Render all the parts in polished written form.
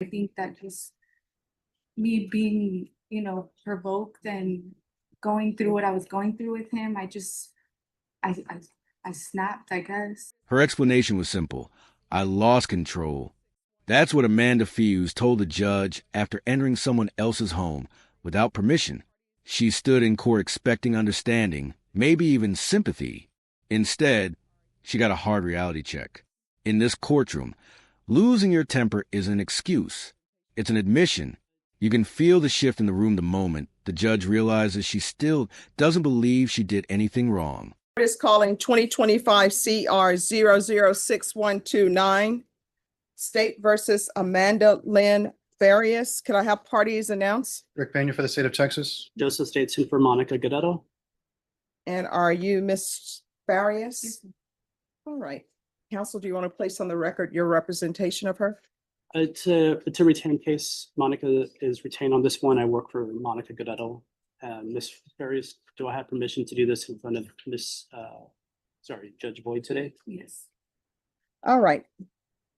I think that just me being, provoked and going through what I was going through with him, I, I, I snapped, I guess. Her explanation was simple. I lost control. That's what Amanda Fuse told the judge after entering someone else's home without permission. She stood in court expecting understanding, maybe even sympathy. Instead, she got a hard reality check. In this courtroom, losing your temper is an excuse. It's an admission. You can feel the shift in the room the moment the judge realizes she still doesn't believe she did anything wrong. Is calling 2025 CR 006129, State versus Amanda Lynn Farias. Could I have parties announced? Rick Pena for the state of Texas. Joseph States Super Monica Guerrero. And are you Miss Farias? Yes. All right. Counsel, do you want to place on the record your representation of her? It's a retained case. Monica is retained on this one. I work for Monica Guerrero. Miss Farias, do I have permission to do this in front of Judge Boyd today? Yes. All right.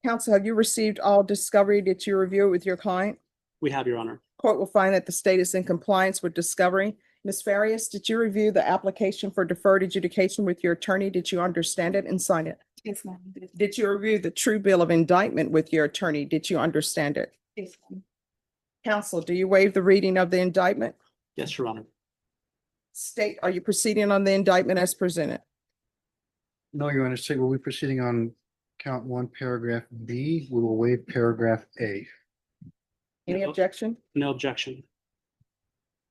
Counsel, have you received all discovery? Did you review it with your client? We have, Your Honor. Court will find that the state is in compliance with discovery. Ms. Farias, did you review the application for deferred adjudication with your attorney? Did you understand it and sign it? Yes, ma'am. Did you review the true bill of indictment with your attorney? Did you understand it? Yes, ma'am. Counsel, do you waive the reading of the indictment? Yes, Your Honor. State, are you proceeding on the indictment as presented? No, Your Honor, state, we'll be proceeding on count 1, paragraph B. We will waive paragraph A. Any No. objection? No objection.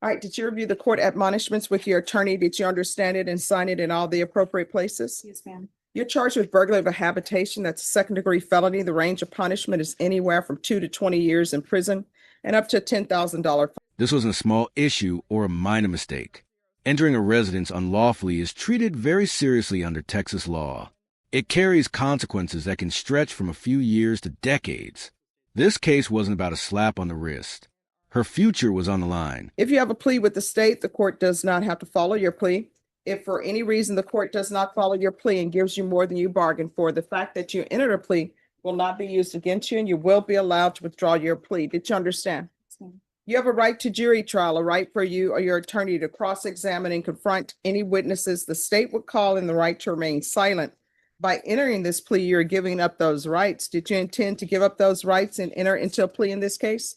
All right, did you review the court admonishments with your attorney? Did you understand it and sign it in all the appropriate places? Yes, ma'am. You're charged with burglary of a habitation. That's a second-degree felony. The range of punishment is anywhere from 2 to 20 years in prison and up to a $10,000 fine. This wasn't a small issue or a minor mistake. Entering a residence unlawfully is treated very seriously under Texas law. It carries consequences that can stretch from a few years to decades. This case wasn't about a slap on the wrist. Her future was on the line. If you have a plea with the state, the court does not have to follow your plea. If for any reason the court does not follow your plea and gives you more than you bargained for, the fact that you entered a plea will not be used against you and you will be allowed to withdraw your plea. Did you understand? Yes, ma'am. You have a right to jury trial, a right for you or your attorney to cross-examine and confront any witnesses the state would call, and the right to remain silent. By entering this plea, you're giving up those rights. Did you intend to give up those rights and enter into a plea in this case?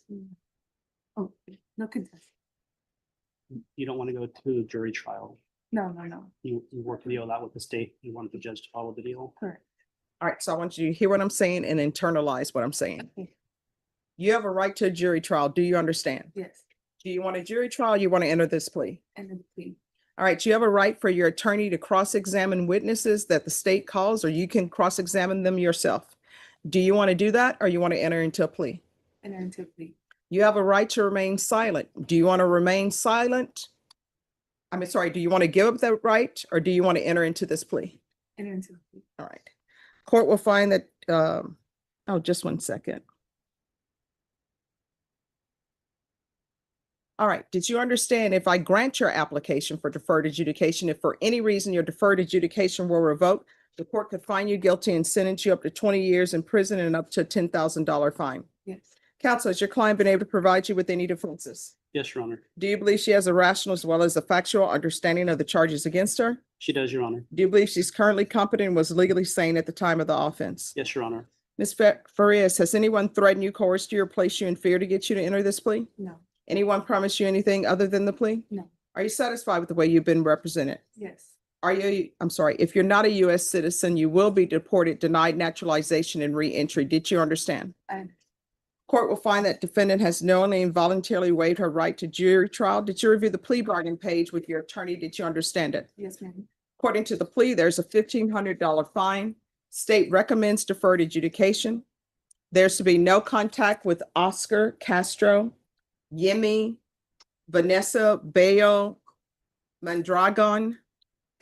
Oh, no contest. You don't want to go to a jury trial. No. You work the deal out with the state. You want the judge to follow the deal. Correct. All right, so I want you to hear what I'm saying and internalize what I'm saying. Okay. You have a right to a jury trial. Do you understand? Yes. Do you want a jury trial? You want to enter this plea? And then plea. All right, you have a right for your attorney to cross-examine witnesses that the state calls, or you can cross-examine them yourself. Do you want to do that, or you want to enter into a plea? And then to plea. You have a right to remain silent. Do you want to remain silent? Do you want to give up that right, or do you want to enter into this plea? And then to plea. All right. Court will find that, just 1 second. All right, did you understand if I grant your application for deferred adjudication, if for any reason your deferred adjudication were revoked, the court could find you guilty and sentence you up to 20 years in prison and up to a $10,000 fine? Yes. Counsel, has your client been able to provide you with any defenses? Yes, Your Honor. Do you believe she has a rational as well as a factual understanding of the charges against her? She does, Your Honor. Do you believe she's currently competent and was legally sane at the time of the offense? Yes, Your Honor. Ms. Farias, has anyone threatened you, coerced you, or placed you in fear to get you to enter this plea? No. Anyone promise you anything other than the plea? No. Are you satisfied with the way you've been represented? Yes. If you're not a U.S. citizen, you will be deported, denied naturalization, and re-entry. Did you understand? And Court will find that defendant has knowingly and voluntarily waived her right to jury trial. Did you review the plea bargain page with your attorney? Did you understand it? yes, ma'am. According to the plea, there's a $1,500 fine. State recommends deferred adjudication. There's to be no contact with Oscar Castro, Yemi, Vanessa Bayo, Mandragon,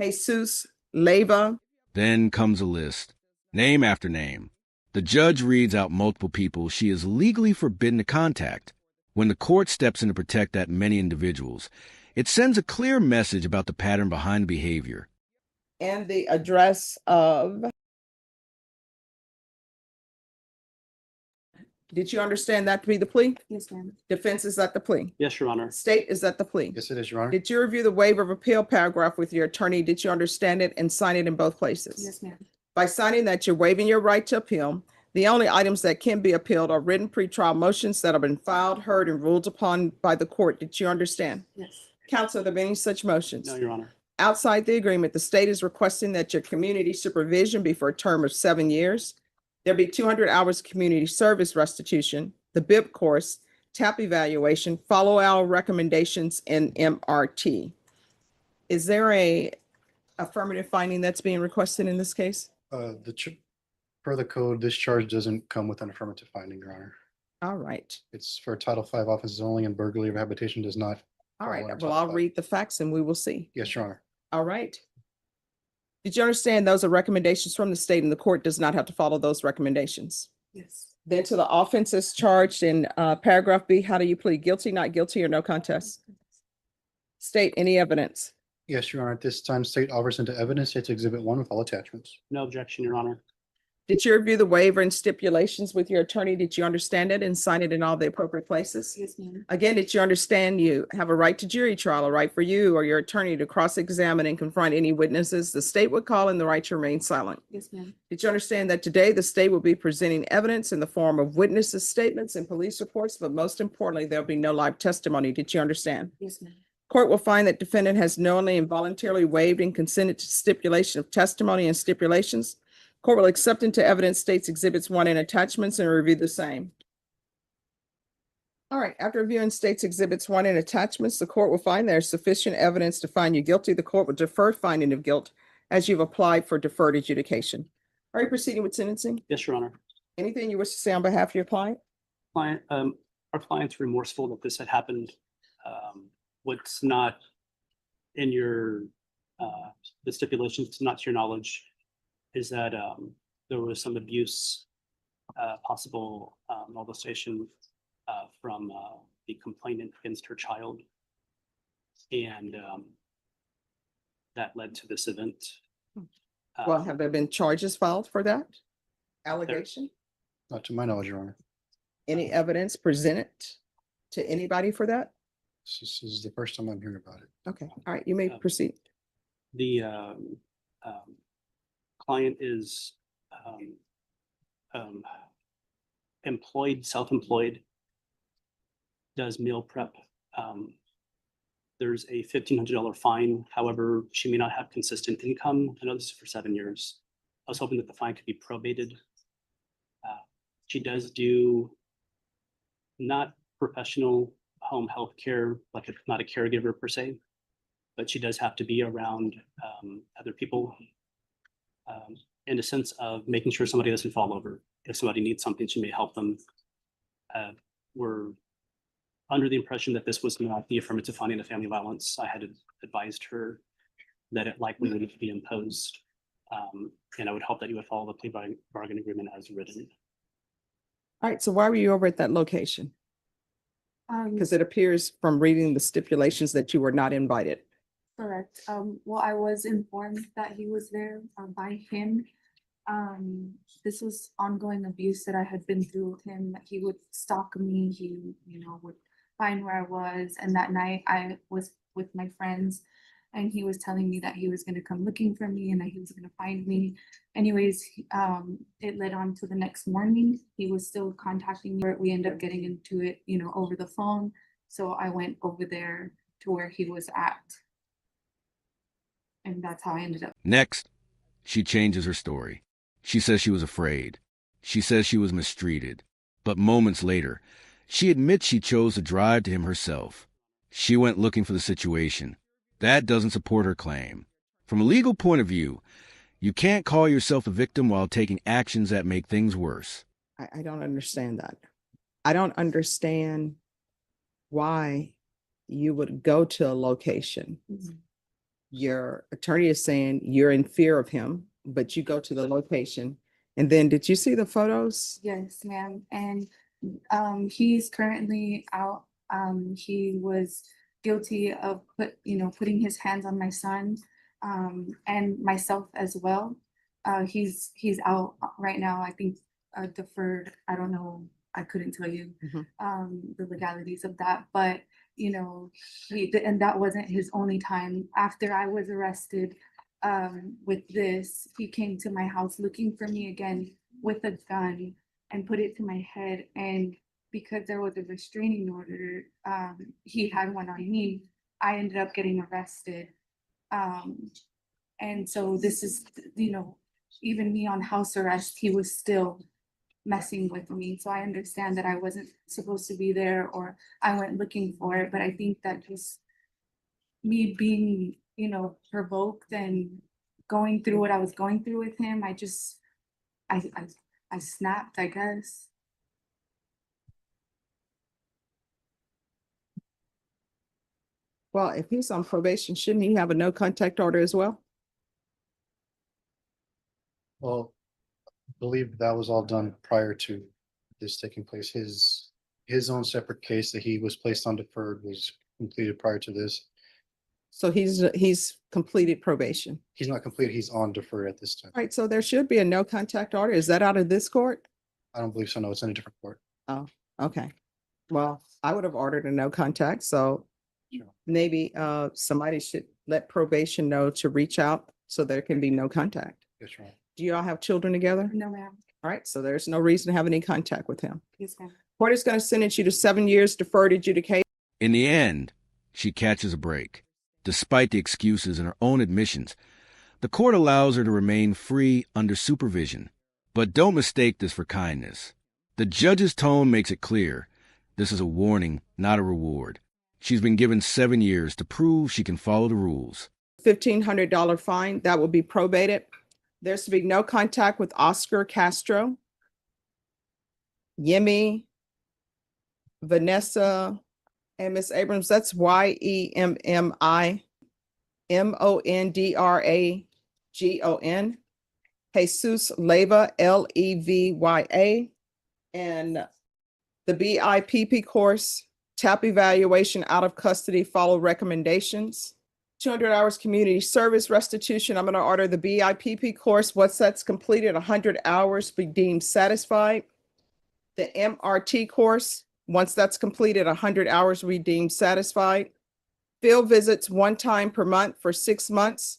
Jesus Leyva. Then comes a list, name after name. The judge reads out multiple people she is legally forbidden to contact. When the court steps in to protect that many individuals, it sends a clear message about the pattern behind the behavior. And the address of Did you understand that to be the plea? Yes, ma'am. Defense, is that the plea? Yes, Your Honor. State, is that the plea? Yes, it is, Your Honor. Did you review the waiver of appeal paragraph with your attorney? Did you understand it and sign it in both places? Yes, ma'am. By signing that, you're waiving your right to appeal. The only items that can be appealed are written pretrial motions that have been filed, heard, and ruled upon by the court. Did you understand? Yes. Counsel, are there any such motions? No, Your Honor. Outside the agreement, the state is requesting that your community supervision be for a term of 7 years. There be 200 hours of community service restitution, the BIP course, TAP evaluation, follow our recommendations in MRT. Is there a affirmative finding that's being requested in this case? Per the code, this charge doesn't come with an affirmative finding, Your Honor. All right. It's for Title V offenses only, and burglary of habitation does not. All right. Follow our Well, Title I'll V. read the facts and we will see. Yes, Your Honor. All right. Did you understand those are recommendations from the state and the court does not have to follow those recommendations? Yes. Then to the offenses charged in paragraph B, how do you plead? Guilty, not guilty, or no contest? State, any evidence? Yes, Your Honor. At this time, state offers into evidence its Exhibit 1 with all attachments. No objection, Your Honor. Did you review the waiver and stipulations with your attorney? Did you understand it and sign it in all the appropriate places? Yes, ma'am. Again, did you understand you have a right to jury trial, a right for you or your attorney to cross-examine and confront any witnesses the state would call, and the right to remain silent? Yes, ma'am. Did you understand that today the state will be presenting evidence in the form of witnesses' statements and police reports, but most importantly, there'll be no live testimony? Did you understand? Yes, ma'am. Court will find that defendant has knowingly and voluntarily waived and consented to stipulation of testimony and stipulations. Court will accept into evidence states Exhibits 1 and attachments and review the same. All right, after reviewing states Exhibits 1 and attachments, the court will find there is sufficient evidence to find you guilty. The court will defer finding of guilt as you've applied for deferred adjudication. Are you proceeding with sentencing? Yes, Your Honor. Anything you wish to say on behalf of your client? Our client's remorseful that this had happened. What's not in your, the stipulations, not to your knowledge, is that there was some abuse, possible molestation from the complainant against her child. And that led to this event. Well, have there been charges filed for that allegation? Not to my knowledge, Your Honor. Any evidence presented to anybody for that? This is the first time I'm hearing about it. Okay, all right, you may proceed. The client is employed, self-employed, does meal prep. There's a $1,500 fine. However, she may not have consistent income. I know this is for 7 years. I was hoping that the fine could be probated. She does do not professional home health care, like not a caregiver per se, but she does have to be around other people in a sense of making sure somebody doesn't fall over. If somebody needs something, she may help them. We're under the impression that this was not the affirmative finding of family violence. I had advised her that it likely would be imposed. And I would hope that you would follow the plea bargain agreement as written. All right, so why were you over at that location? Because it appears from reading the stipulations that you were not invited. Correct. Well, I was informed that he was there by him. This was ongoing abuse that I had been through with him. He would stalk me. He, would find where I was. And that night I was with my friends and he was telling me that he was going to come looking for me and that he was going to find me. Anyways, it led on to the next morning. He was still contacting me. We ended up getting into it, over the phone. So I went over there to where he was at. And that's how I ended up. Next, she changes her story. She says she was afraid. She says she was mistreated. But moments later, she admits she chose to drive to him herself. She went looking for the situation. That doesn't support her claim. From a legal point of view, you can't call yourself a victim while taking actions that make things worse. I don't understand that. I don't understand why you would go to a location. Mhm. Your attorney is saying you're in fear of him, but you go to the location. And then did you see the photos? Yes, ma'am. And he's currently out. He was guilty of putting his hands on my son and myself as well. He's out right now. I think deferred. I don't know I couldn't tell you Mhm. the legalities of that, but you know, and that wasn't his only time. After I was arrested with this, he came to my house looking for me again with a gun and put it to my head. And because there was a restraining order, he had one on me. I ended up getting arrested. Um, and so this is, you know, even me on house arrest, he was still messing with me. So I understand that I wasn't supposed to be there or I went looking for it, but I think that just me being, you know, provoked and going through what I was going through with him, I I snapped, I guess. Well, if he's on probation, shouldn't he have a no contact order as well? Well, I believe that was all done prior to this taking place. His own separate case that he was placed on deferred was completed prior to this. So he's completed probation. He's not completed, he's on deferred at this time. All right, so there should be a no contact order. Is that out of this court? I don't believe so, no, it's in a different court. Oh, okay. Well, I would have ordered a no contact, so Sure. maybe somebody should let probation know to reach out so there can be no contact. Yes, right. Do you all have children together? No, ma'am. All right, so there's no reason to have any contact with him. Yes, ma'am. Court is going to sentence you to 7 years deferred adjudication. In the end, she catches a break. Despite the excuses and her own admissions, the court allows her to remain free under supervision. But don't mistake this for kindness. The judge's tone makes it clear this is a warning, not a reward. She's been given 7 years to prove she can follow the rules. $1,500 fine that will be probated. There's to be no contact with Oscar Castro, Yemi, Vanessa, and Miss Abrams. That's YEMMIMONDRAGON. Jesus Leva, LEVYA, and the BIPP course, TAP evaluation out of custody, follow recommendations. 200 hours community service restitution. I'm going to order the BIPP course. Once that's completed, 100 hours be deemed satisfied. The MRT course, once that's completed, 100 hours be deemed satisfied. Field visits 1 time per month for 6 months.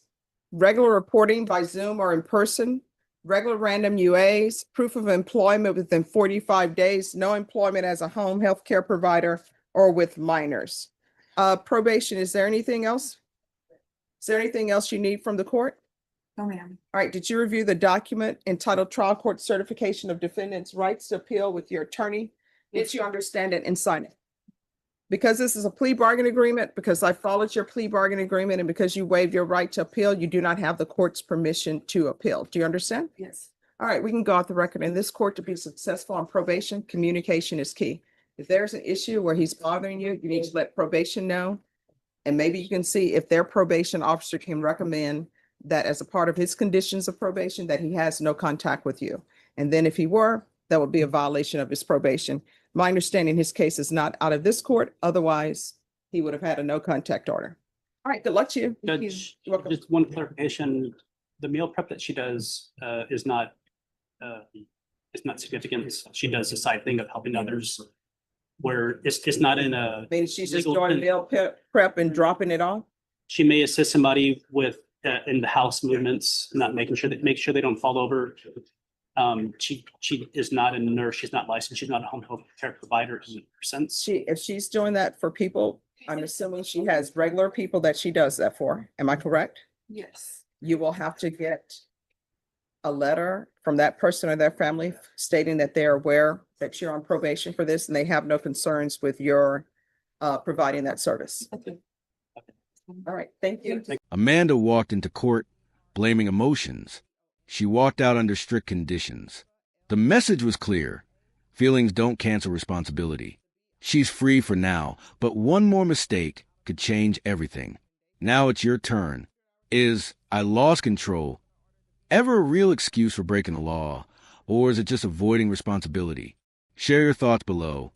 Regular reporting by Zoom or in person. Regular random UAs. Proof of employment within 45 days. No employment as a home health care provider or with minors. Probation, is there anything else? Is there anything else you need from the court? No, ma'am. All right, did you review the document entitled Trial Court Certification of Defendant's Rights to Appeal with your attorney? Did you understand it and sign it? Because this is a plea bargain agreement, because I followed your plea bargain agreement, and because you waived your right to appeal, you do not have the court's permission to appeal. Do you understand? Yes. All right, we can go off the record. In this court, to be successful on probation, communication is key. If there's an issue where he's bothering you, you need to let probation know. And maybe you can see if their probation officer can recommend that as a part of his conditions of probation, that he has no contact with you. And then if he were, that would be a violation of his probation. My understanding, his case is not out of this court. Otherwise, he would have had a no contact order. All right, good luck to you. Thank you. Judge, You're welcome. just one clarification, the meal prep that she does is not significant. She does a side thing of helping others where it's not in a, I mean, she's just Legal doing thing. meal prep and dropping it off. she may assist somebody with in the house movements, not making sure that, make sure they don't fall over. She is not a nurse, she's not licensed, she's not a home health care provider in a sense. If she's doing that for people, I'm assuming she has regular people that she does that for. Am I correct? Yes. You will have to get a letter from that person or their family stating that they're aware that you're on probation for this and they have no concerns with your providing that service. Okay. All right, thank you. Amanda walked into court blaming emotions. She walked out under strict conditions. The message was clear. Feelings don't cancel responsibility. She's free for now, but one more mistake could change everything. Now it's your turn. Is "I lost control" ever a real excuse for breaking the law, or is it just avoiding responsibility? Share your thoughts below.